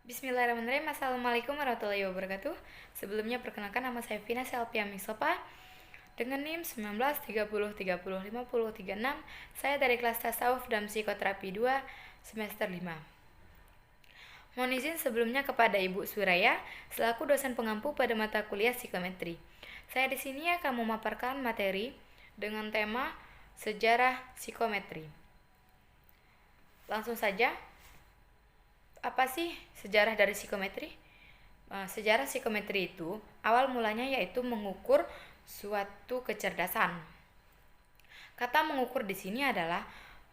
Bismillahirrahmanirrahim. Assalamualaikum warahmatullahi wabarakatuh. Sebelumnya perkenalkan, nama saya Vina Selpia Misopa dengan NIM 1930305036. Saya dari kelas Tasawuf dan Psikoterapi 2 semester 5. Mohon izin sebelumnya kepada Ibu Suraya selaku dosen pengampu pada mata kuliah psikometri. Saya di sini akan memaparkan materi dengan tema sejarah psikometri. Langsung saja, apa sih sejarah dari psikometri? Sejarah psikometri itu awal mulanya yaitu mengukur suatu kecerdasan. Kata mengukur di sini adalah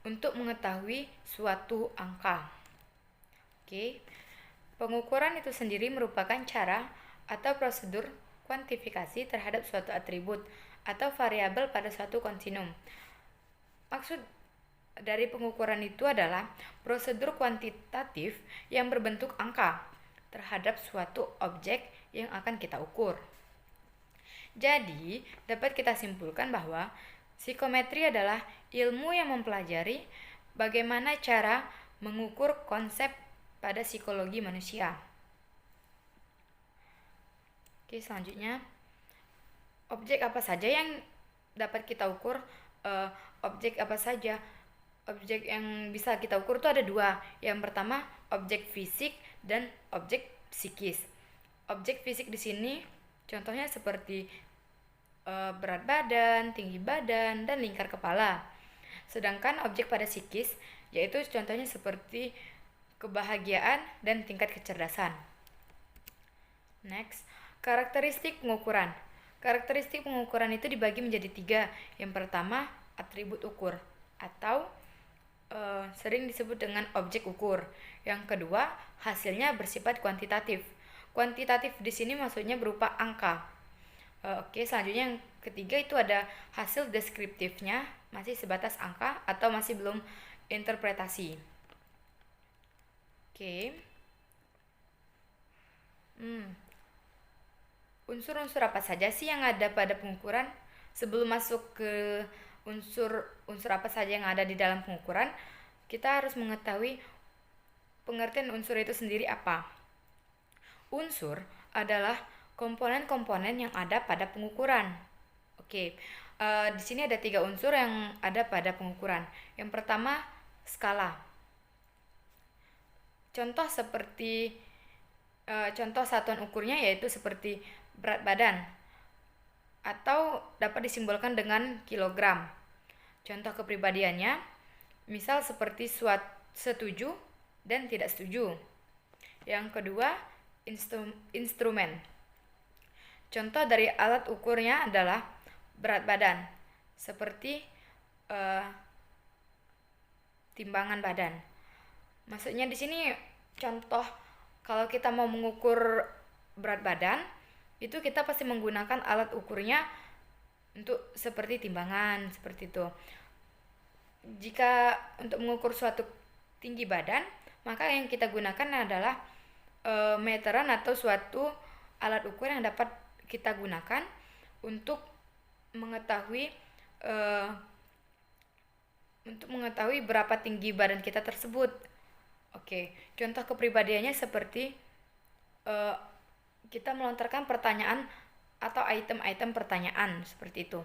untuk mengetahui suatu angka. Oke. Pengukuran itu sendiri merupakan cara atau prosedur kuantifikasi terhadap suatu atribut atau variabel pada suatu kontinum. Maksud dari pengukuran itu adalah prosedur kuantitatif yang berbentuk angka terhadap suatu objek yang akan kita ukur. Jadi, dapat kita simpulkan bahwa psikometri adalah ilmu yang mempelajari bagaimana cara mengukur konsep pada psikologi manusia. Oke, selanjutnya, objek apa saja yang dapat kita ukur? Objek apa saja? Objek yang bisa kita ukur itu ada dua. Yang pertama, objek fisik dan objek psikis. Objek fisik di sini contohnya seperti berat badan, tinggi badan, dan lingkar kepala. Sedangkan objek pada psikis yaitu contohnya seperti kebahagiaan dan tingkat kecerdasan. Next, karakteristik pengukuran. Karakteristik pengukuran itu dibagi menjadi tiga. Yang pertama, atribut ukur atau sering disebut dengan objek ukur. Yang kedua, hasilnya bersifat kuantitatif. Kuantitatif di sini maksudnya berupa angka. Oke, selanjutnya yang ketiga itu ada hasil deskriptifnya, masih sebatas angka atau masih belum interpretasi. Oke. Unsur-unsur apa saja sih yang ada pada pengukuran? Sebelum masuk ke unsur apa saja yang ada di dalam pengukuran, kita harus mengetahui pengertian unsur itu sendiri apa. Unsur adalah komponen-komponen yang ada pada pengukuran. Oke, di sini ada 3 unsur yang ada pada pengukuran. Yang pertama, skala. Contoh seperti contoh satuan ukurnya yaitu seperti berat badan atau dapat disimbolkan dengan kilogram. Contoh kepribadiannya misal seperti setuju dan tidak setuju. Yang kedua, instrumen. Contoh dari alat ukurnya adalah berat badan, seperti timbangan badan. Maksudnya di sini contoh kalau kita mau mengukur berat badan, itu kita pasti menggunakan alat ukurnya untuk seperti timbangan, seperti itu. Jika untuk mengukur suatu tinggi badan, maka yang kita gunakan adalah meteran atau suatu alat ukur yang dapat kita gunakan untuk mengetahui berapa tinggi badan kita tersebut. Oke, contoh kepribadiannya seperti kita melontarkan pertanyaan atau item-item pertanyaan seperti itu.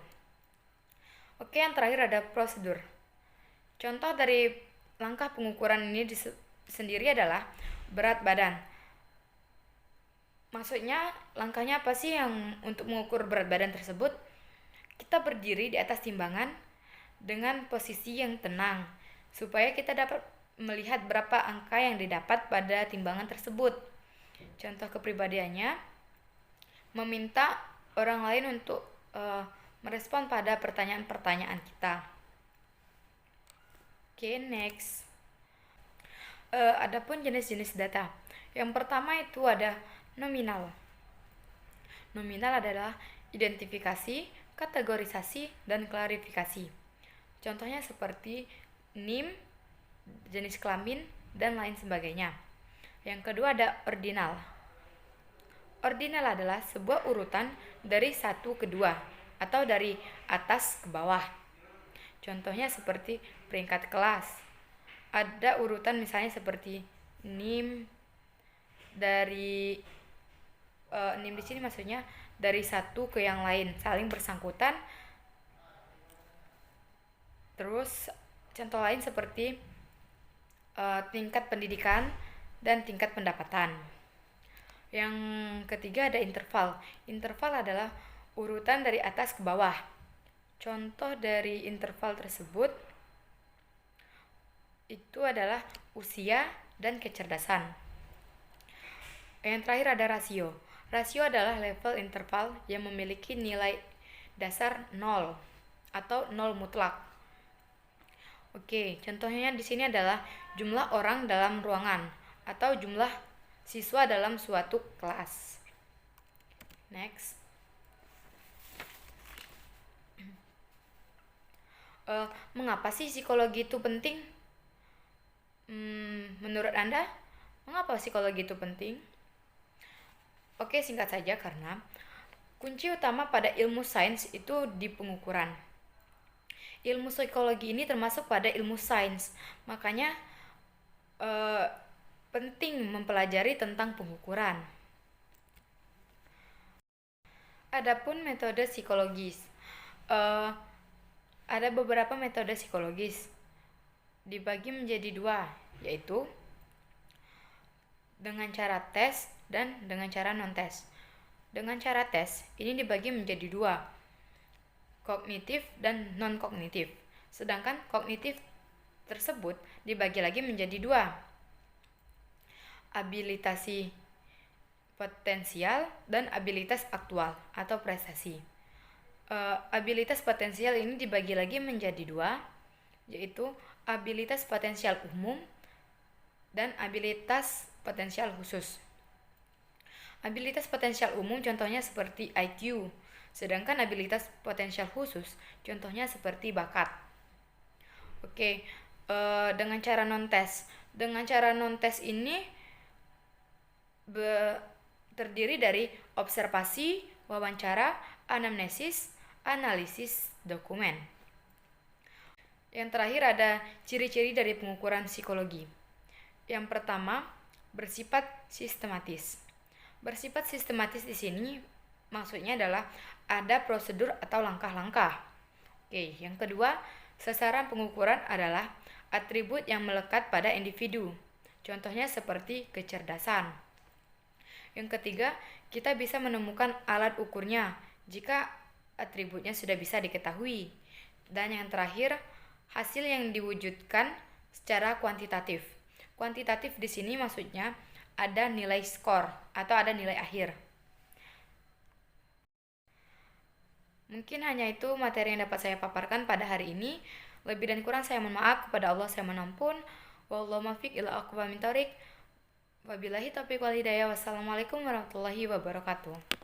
Oke, yang terakhir ada prosedur. Contoh dari langkah pengukuran ini sendiri adalah berat badan. Maksudnya langkahnya apa sih yang untuk mengukur berat badan tersebut? Kita berdiri di atas timbangan dengan posisi yang tenang supaya kita dapat melihat berapa angka yang didapat pada timbangan tersebut. Contoh kepribadiannya meminta orang lain untuk merespon pada pertanyaan-pertanyaan kita. Oke, next. Adapun jenis-jenis data. Yang pertama itu ada nominal. Nominal adalah identifikasi, kategorisasi, dan klarifikasi. Contohnya seperti NIM, jenis kelamin, dan lain sebagainya. Yang kedua ada ordinal. Ordinal adalah sebuah urutan dari 1 ke 2 atau dari atas ke bawah. Contohnya seperti peringkat kelas. Ada urutan misalnya seperti NIM, dari nim di sini maksudnya dari satu ke yang lain, saling bersangkutan. Terus contoh lain seperti tingkat pendidikan dan tingkat pendapatan. Yang ketiga ada interval. Interval adalah urutan dari atas ke bawah. Contoh dari interval tersebut itu adalah usia dan kecerdasan. Yang terakhir ada rasio. Rasio adalah level interval yang memiliki nilai dasar 0 atau 0 mutlak. Oke, contohnya di sini adalah jumlah orang dalam ruangan atau jumlah siswa dalam suatu kelas. Next. Mengapa sih psikologi itu penting? Menurut Anda, mengapa psikologi itu penting? Oke, singkat saja karena kunci utama pada ilmu sains itu di pengukuran. Ilmu psikologi ini termasuk pada ilmu sains, makanya penting mempelajari tentang pengukuran. Adapun metode psikologis, ada beberapa metode psikologis dibagi menjadi dua, yaitu dengan cara tes dan dengan cara non-tes. Dengan cara tes, ini dibagi menjadi dua, kognitif dan non-kognitif. Sedangkan kognitif tersebut dibagi lagi menjadi dua, abilitasi potensial dan abilitas aktual atau prestasi. Abilitas potensial ini dibagi lagi menjadi dua, yaitu abilitas potensial umum dan abilitas potensial khusus. Abilitas potensial umum contohnya seperti IQ, sedangkan abilitas potensial khusus contohnya seperti bakat. Oke, dengan cara non-tes. Dengan cara non-tes ini terdiri dari observasi, wawancara, anamnesis, analisis dokumen. Yang terakhir ada ciri-ciri dari pengukuran psikologi. Yang pertama, bersifat sistematis. Bersifat sistematis di sini maksudnya adalah ada prosedur atau langkah-langkah. Oke, yang kedua, sasaran pengukuran adalah atribut yang melekat pada individu. Contohnya seperti kecerdasan. Yang ketiga, kita bisa menemukan alat ukurnya jika atributnya sudah bisa diketahui. Dan yang terakhir, hasil yang diwujudkan secara kuantitatif. Kuantitatif di sini maksudnya ada nilai skor atau ada nilai akhir. Mungkin hanya itu materi yang dapat saya paparkan pada hari ini. Lebih dan kurang saya mohon maaf, kepada Allah saya mohon ampun. Wallahu muwaffiq ila aqwamit thoriq. Wabillahi taufiq wal hidayah. Wassalamualaikum warahmatullahi wabarakatuh.